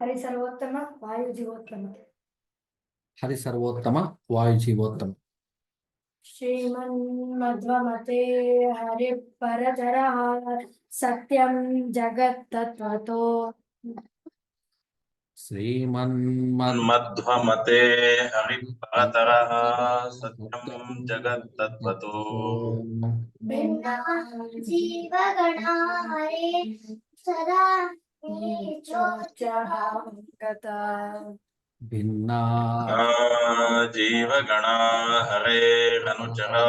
Hari Sarvottama, Vayu Jivottama. Hari Sarvottama, Vayu Jivottama. Shriman Madhvamate Hari Paratara Satyam Jagat Tatvato. Sriman Madhvamate Hariparataraha Satyam Jagat Tatvato Binna Jiva Gana Hare Sada Nichochaha Gata. Binna Jiva Gana Hare Ranuchara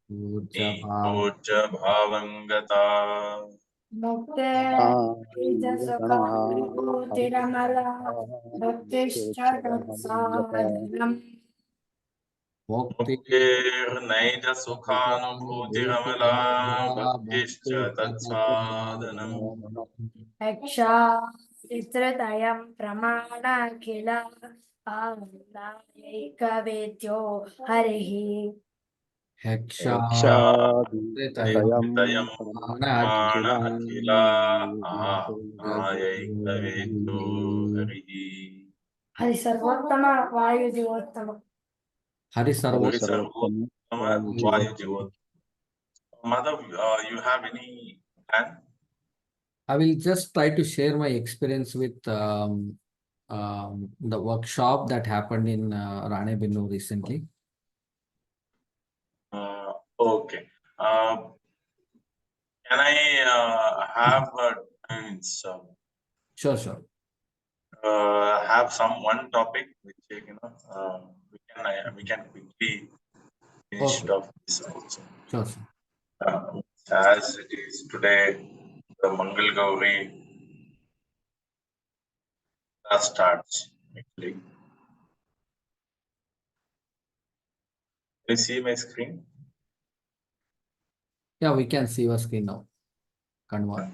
Nichocha Bhavangata Mukte Jasukha Tiramala Bhaktishcha Sadhanam. Muktir Naija Sukhanubhuti-ramala Bhaktischa Tatsadanam Aksha Chitratayam Pramana Khila Eka Vedyo Harihi. Heksha Tayam Pramana Akhila Ayaika Vedyo Harihi Hari Sarvottama Vayu Jivottama. Hari Hari Sarvottama. Sarvottama Vayu Jivottama. Madhav, you have any plan? I will just try to share my experience with the workshop that happened in Ranebinu recently. Okay. Can I have Sure. have some one topic which we can quickly finish Okay. off this also. Sure. As it is today, the Mangal Gauri class starts actually. Can you see my screen? Yeah, we can see your screen now. Kanwa.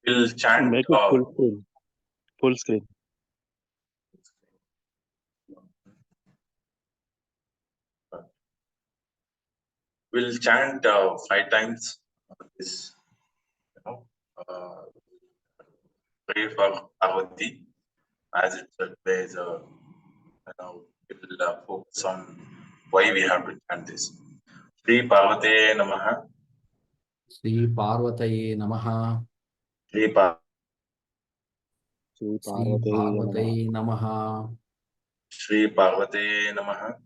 We'll chant. Make it full screen. Full screen. We'll chant 5 times this, pray for Parvati, as it's always we'll focus on why we have to chant this. Shri Parvate Namaha. Shri Parvataye Namaha. Shri Parvataye Namaha. Shri Parvate Namaha. Shri Parvataye Namaha.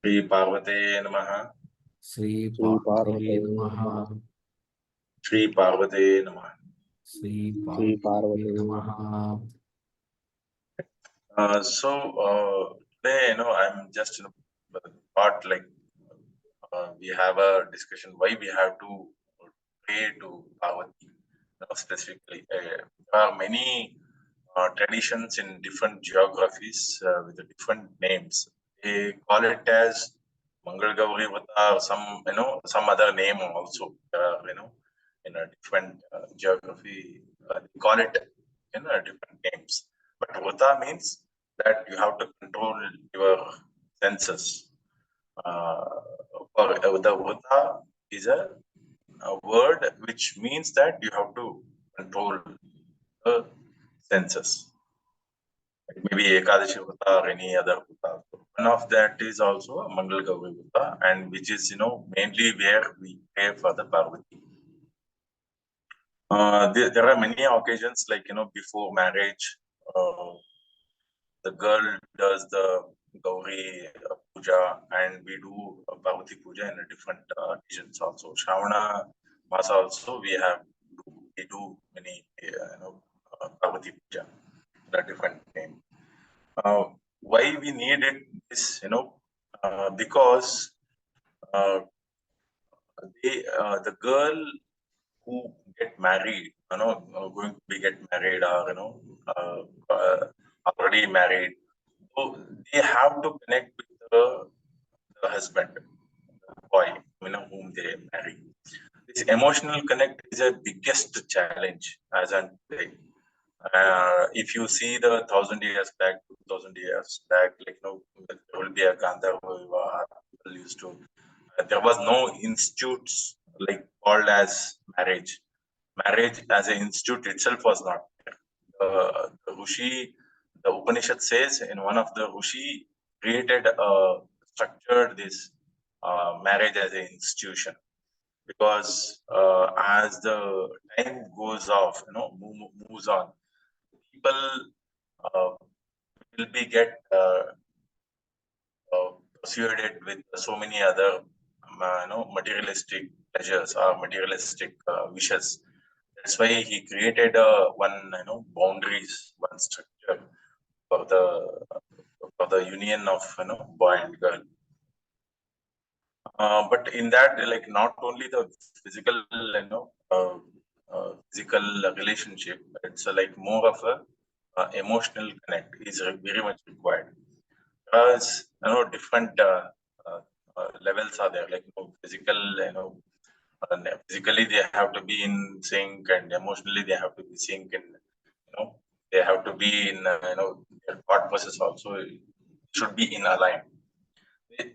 Shri Parvate Namaha. Shri Parvataye Namaha. Shri Parvate Namaha. Shri Parvataye Namaha. So today, I'm just thought like we have a discussion why we have to pray to Parvati specifically. There are many traditions in different geographies with different names. They call it as Mangal Gauri Vrata or some other name also. In a different geography, they call it different names. But Vrata means that you have to control your senses. The Vrata is a word which means that you have to control the senses. Maybe Ekadashi Vrata or any other Vrata. One of that is also a Mangal Gauri Vrata, and which is mainly where we pray for the Parvati. There are many occasions like before marriage, the girl does the Gauri puja, and we do Parvati puja in different regions also. Shravana Masa also we do many Parvati puja in a different name. Why we need it is because the girl who get married, going to get married or already married, so they have to connect with the husband, the boy, whom they marry. This emotional connect is a biggest challenge as on today. If you see the 1,000 years back, 2,000 years back, there will be a Gandharva Vivaha. People used to. There was no institutes like called as marriage. Marriage as an institute itself was not there. The Rishi, the Upanishad says in one of the Rishi created structured this marriage as an institution, because as the time goes off, moves on, people uh, will be get persuaded with so many other materialistic pleasures or materialistic wishes. That's why he created one boundaries, one structure for the union of boy and girl. But in that, like, not only the physical physical relationship, it's like more of a emotional connect is very much required. Because different levels are there, like physical, physically they have to be in sync, and emotionally they have to be sync, and they have to be in their thought process also should be in align.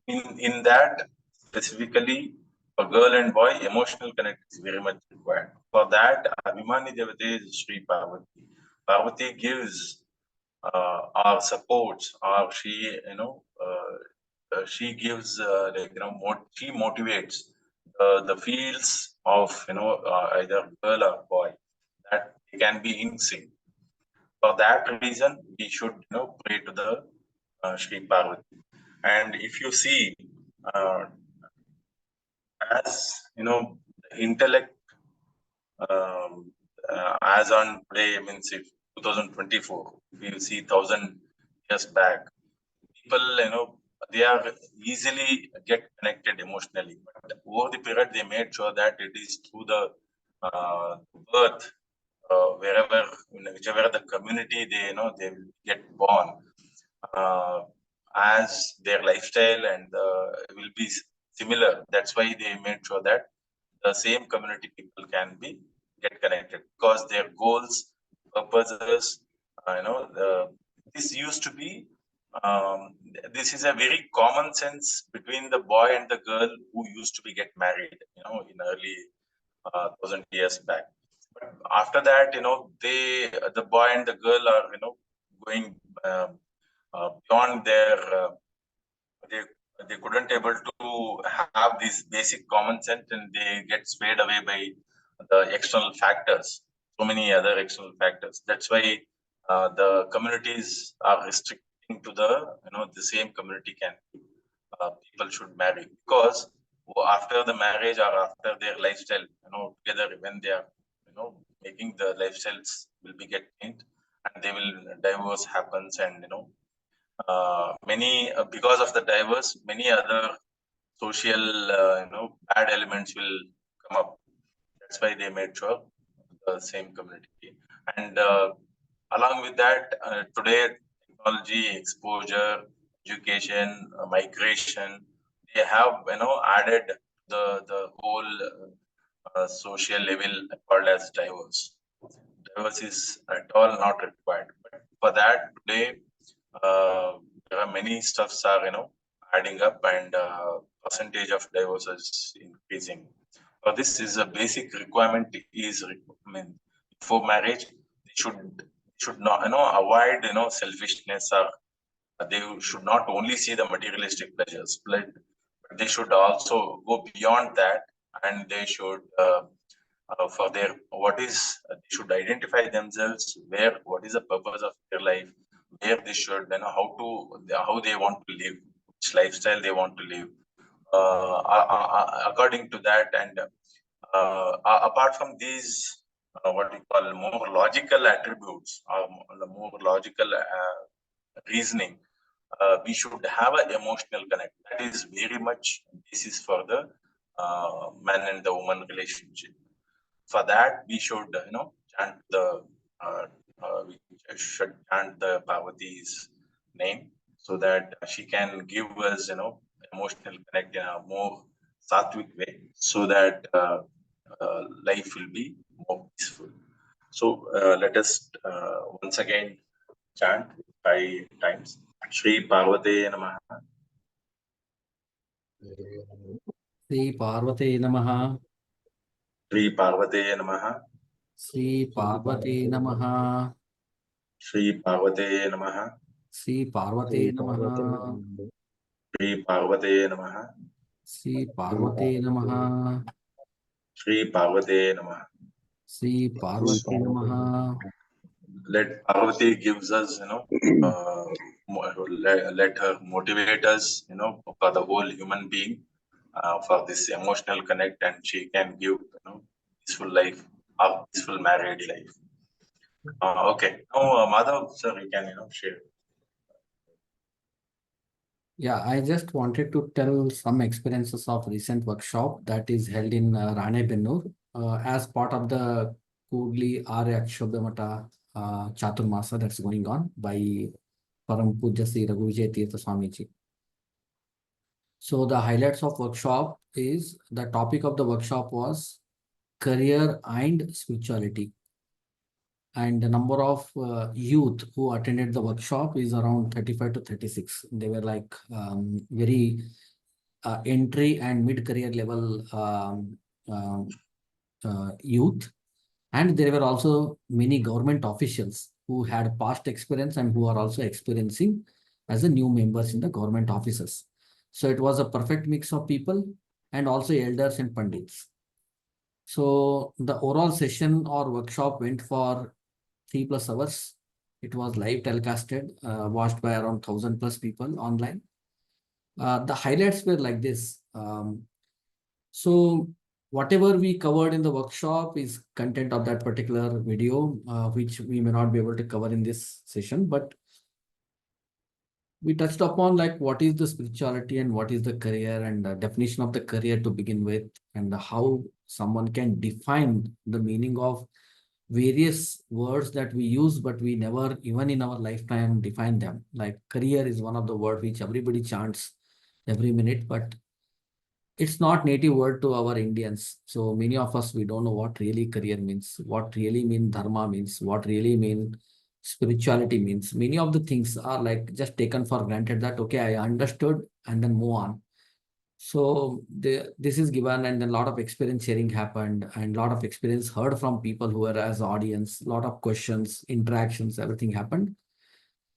In that specifically, for girl and boy, emotional connect is very much required. For that, Abhimani Devate is Sri Parvati. Parvati gives or supports, or she gives she motivates the fields of either girl or boy, that they can be in sync. For that reason, we should pray to the Sri Parvati. And if you see, uh, as intellect, as on today, means if 2024, we will see 1,000 years back, people they are easily get connected emotionally, but over the period they made sure that it is through the birth, wherever, whichever the community they will get born, as their lifestyle and will be similar. That's why they made sure that the same community people can be get connected, because their goals, purposes, this used to be, this is a very common sense between the boy and the girl who used to be get married, in early 1,000 years back. But after that, the boy and the girl are, going beyond their, they they couldn't able to have this basic common sense, and they get swayed away by the external factors, so many other external factors. That's why the communities are restricting to the same community can people should marry, because after the marriage or after their lifestyle, together, when they are making the lifestyles will be get changed, and they will divorce happens, and many because of the divorce, many other social bad elements will come up. That's why they made sure the same community. And along with that, today technology, exposure, education, migration, they have added the whole social level called as diverse. Diverse is at all not required, but for that today there are many stuffs are adding up, and percentage of diverse is increasing. So this is a basic requirement. I mean, before marriage, they should not avoid selfishness, or they should not only see the materialistic pleasures, but they should also go beyond that, and they should for their what is they should identify themselves, where what is the purpose of their life, where they should how they want to live, which lifestyle they want to live, according to that. And apart from these, what we call more logical attributes, or the more logical reasoning, we should have an emotional connect. That is very much basis for the man and the woman relationship. For that, we should chant we should chant the Parvati's name, so that she can give us emotional connect in a more sattvic way, so that life will be more peaceful. So let us once again chant 5 times. Shri Parvate Namaha. Sri Parvate Namaha. Shri Parvate Namaha. Sri Parvati Namaha. Shri Parvate Namaha. Sri Parvati Sri Parvati Namaha. Namaha. Shri Parvate Namaha. Sri Parvati Namaha. Shri Parvate Namaha. Sri Sri Parvati Parvati Namaha. Namaha. Let Parvati gives us, let her motivate us, for the whole human being, for this emotional connect, and she can give, peaceful life, a peaceful married life. Okay. Now, Madhav, sir, you can, share. Yeah, I just wanted to tell some experiences of recent workshop that is held in Ranebennur as part of the Kudli Arya Akshobhyamata Chaturmasa that's going on by Param Pujya Sri Raghuvijay Tirtha Swamiji. So the highlights of workshop is the topic of the workshop was career and spirituality. And the number of youth who attended the workshop is around 35 to 36. They were like very entry and mid-career level youth. And there were also many government officials who had past experience and who are also experiencing as a new members in the government offices. So it was a perfect mix of people and also elders and pandits. So the overall session or workshop went for 3+ hours. It was live telecasted, watched by around 1,000+ people online. The highlights were like this. So whatever we covered in the workshop is content of that particular video, which we may not be able to cover in this session, but we touched upon like what is the spirituality and what is the career and the definition of the career to begin with, and how someone can define the meaning of various words that we use, but we never, even in our lifetime, define them. Like career is one of the words which everybody chants every minute, but it's not native word to our Indians. So many of us, we don't know what really career means, what really mean dharma means, what really mean spirituality means. Many of the things are like just taken for granted that, okay, I understood and then move on. So this is given, and then a lot of experience sharing happened and a lot of experience heard from people who were as audience, a lot of questions, interactions, everything happened.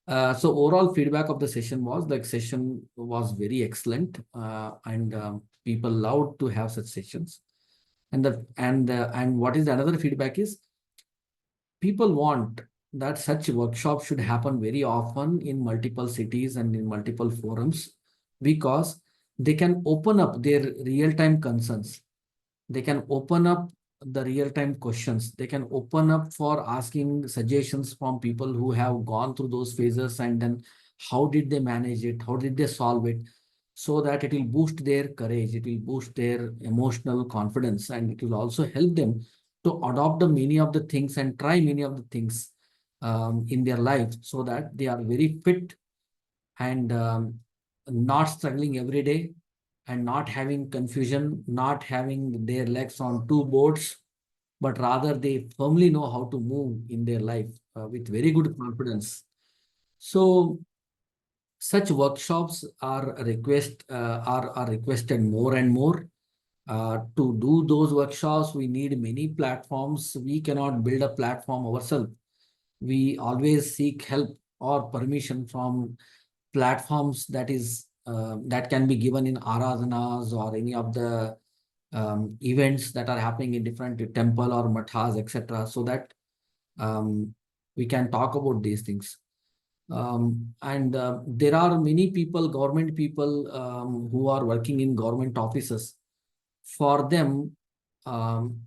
So overall feedback of the session was like session was very excellent, and people loved to have such sessions. And what is the another feedback is people want that such workshops should happen very often in multiple cities and in multiple forums, because they can open up their real-time concerns. They can open up the real-time questions. They can open up for asking suggestions from people who have gone through those phases, and then how did they manage it? How did they solve it? So that it will boost their courage, it will boost their emotional confidence, and it will also help them to adopt the many of the things and try many of the things in their life, so that they are very fit and not struggling every day, and not having confusion, not having their legs on two boards, but rather they firmly know how to move in their life with very good confidence. So such workshops are requested more and more. To do those workshops, we need many platforms. We cannot build a platform ourselves. We always seek help or permission from platforms that can be given in aradhanas or any of the events that are happening in different temple or mathas, etc., so that we can talk about these things. And there are many people, government people, who are working in government offices. For them, um,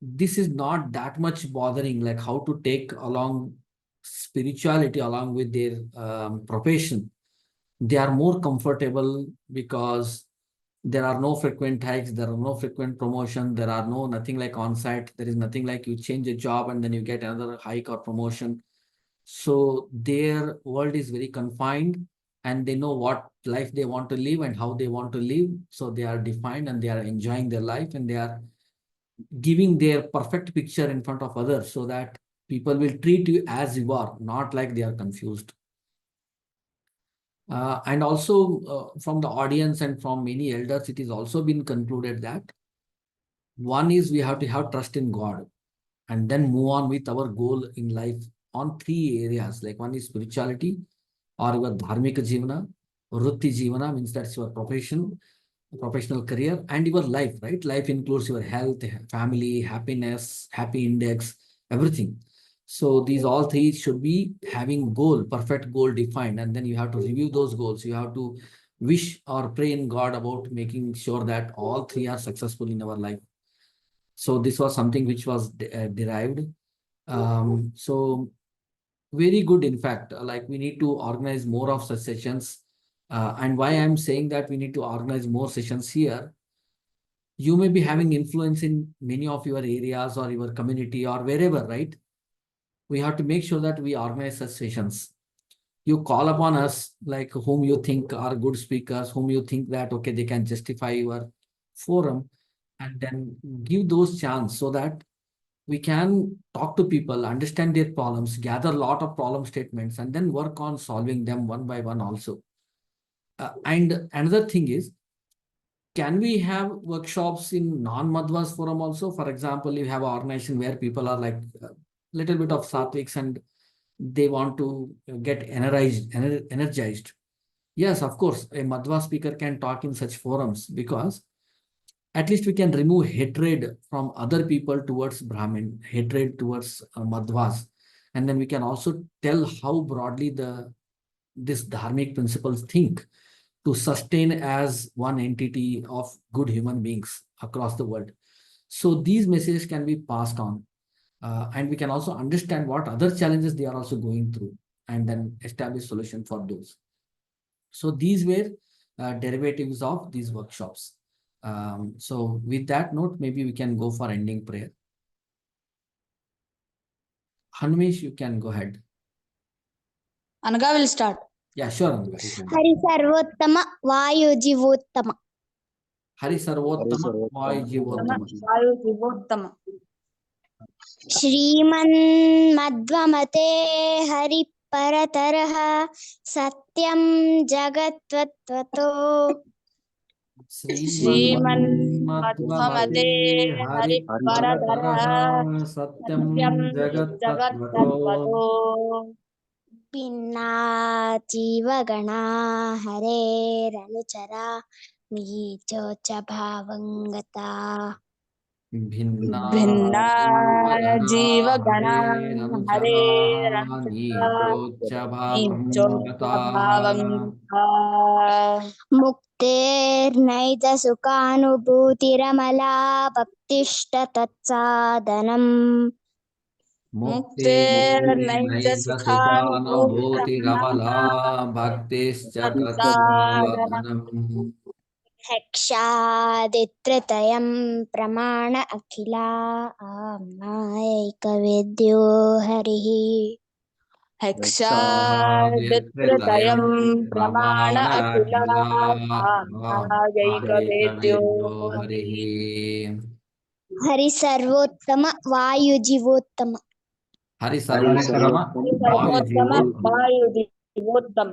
this is not that much bothering, like how to take along spirituality along with their profession. They are more comfortable because there are no frequent hikes, there are no frequent promotion, there are no nothing like on-site, there is nothing like you change a job and then you get another hike or promotion. So their world is very confined, and they know what life they want to live and how they want to live. So they are defined and they are enjoying their life, and they are giving their perfect picture in front of others, so that people will treat you as you are, not like they are confused. And also from the audience and from many elders, it is also been concluded that One is we have to have trust in God and then move on with our goal in life on three areas. Like one is spirituality or your dharmika jivana, vritti jivana means that's your professional career and your life, right? Life includes your health, family, happiness, happy index, everything. So these all three should be having goal, perfect goal defined, and then you have to review those goals. You have to wish or pray in God about making sure that all three are successful in our life. So this was something which was derived. So very good, in fact, like we need to organize more of such sessions. And why I'm saying that we need to organize more sessions here, you may be having influence in many of your areas or your community or wherever, right? We have to make sure that we organize such sessions. You call upon us, like whom you think are good speakers, whom you think that, okay, they can justify your forum, and then give those chance so that we can talk to people, understand their problems, gather a lot of problem statements, and then work on solving them one by one also. And another thing is, can we have workshops in non-Madhwas forum also? For example, you have an organization where people are like a little bit of Satviks and they want to get energized. Yes, of course, a Madhva speaker can talk in such forums because at least we can remove hatred from other people towards Brahmin, hatred towards Madhvas. And then we can also tell how broadly this dharmic principles think to sustain as one entity of good human beings across the world. So these messages can be passed on. And we can also understand what other challenges they are also going through and then establish solution for those. So these were derivatives of these workshops. So with that note, maybe we can go for ending prayer. Hanmesh, you can go ahead. Anaga will start. Yeah, sure, Anaga, you can. Hari Sarvottama Vayu Jivottama. Hari Sarvottama Vayu Jivottama. Vayu Jivottama. Shriman Madhvamate Hari Paratarah Satyam Jagatvatvato. Shriman Madhvamate Hari Paratarah Satyam Jagatvatvato. Pinna Jivagana Hare Ranuchara Nijocha Bhavangata. भिन्ना जीवगणा हरे मुक्तेर्नैज सुखानुभूतिरमला भक्तिष्ट तत्साधनम् मुक्तेर्नैज सुखानुभूतिरमला भक्तिश्च तत्साधनम् हेक्षादित्रतयं प्रमाण अखिला आम्नायैकवेद्यो हरिः हेक्षादित्रतयं प्रमाण अखिलायैकवेद्यो हरिः. हरि सर्वोत्तम वायुजीवोत्तम. हरि सर्वोत्तम वायुजीवोत्तम.